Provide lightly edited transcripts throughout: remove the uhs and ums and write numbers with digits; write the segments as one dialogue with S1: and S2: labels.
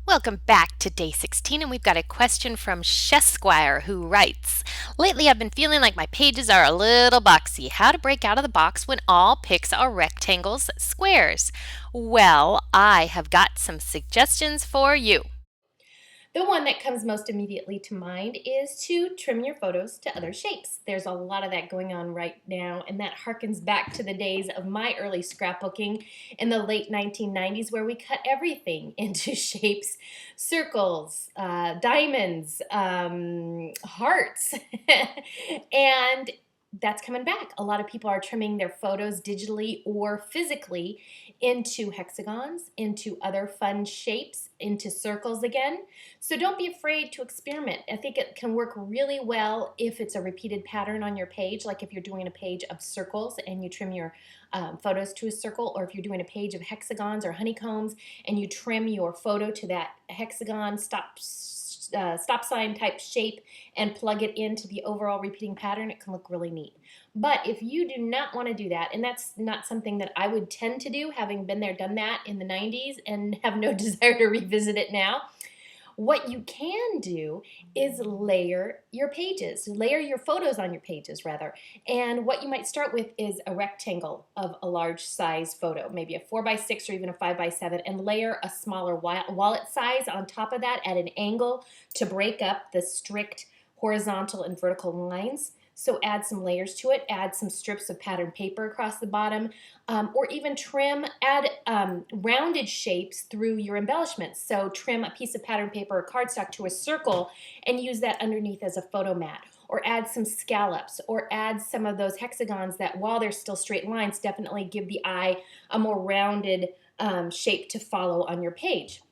S1: Welcome back to day 16, and we've got a question from Chesquire who writes, lately I've been feeling like my pages are a little boxy. How to break out of the box when all pics are rectangles, squares? Well, I have got some suggestions for you.
S2: The one that comes most immediately to mind is to trim your photos to other shapes. There's a lot of that going on right now, and that harkens back to the days of my early scrapbooking in the late 1990s, where we cut everything into shapes, circles, diamonds, hearts, and that's coming back. A lot of people are trimming their photos digitally or physically into hexagons, into other fun shapes, into circles again. So don't be afraid to experiment. I think it can work really well if it's a repeated pattern on your page, like if you're doing a page of circles and you trim your photos to a circle, or if you're doing a page of hexagons or honeycombs and you trim your photo to that hexagon stop sign type shape and plug it into the overall repeating pattern, it can look really neat. But if you do not want to do that, and that's not something that I would tend to do, having been there, done that in the 90s and have no desire to revisit it now, what you can do is layer your pages, layer your photos on your pages rather. And what you might start with is a rectangle of a large size photo, maybe a 4x6 or even a 5x7, and layer a smaller wallet size on top of that at an angle to break up the strict horizontal and vertical lines. So add some layers to it, add some strips of patterned paper across the bottom, or even add rounded shapes through your embellishments. So trim a piece of patterned paper or cardstock to a circle and use that underneath as a photo mat. Or add some scallops, or add some of those hexagons that, while they're still straight lines, definitely give the eye a more rounded shape to follow on your page.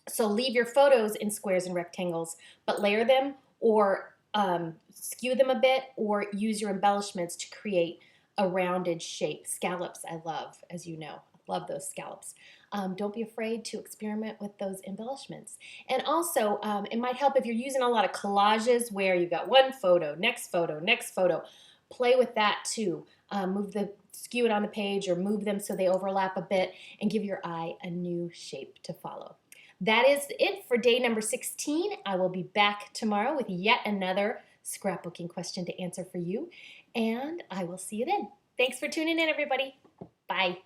S2: So leave your photos in squares and rectangles, but layer them or skew them a bit, or use your embellishments to create a rounded shape. Scallops I love, as you know. I love those scallops. Don't be afraid to experiment with those embellishments. And also, it might help if you're using a lot of collages where you've got one photo, next photo, next photo. Play with that too. Skew it on the page or move them so they overlap a bit and give your eye a new shape to follow. That is it for day number 16. I will be back tomorrow with yet another scrapbooking question to answer for you, and I will see you then. Thanks for tuning in, everybody. Bye.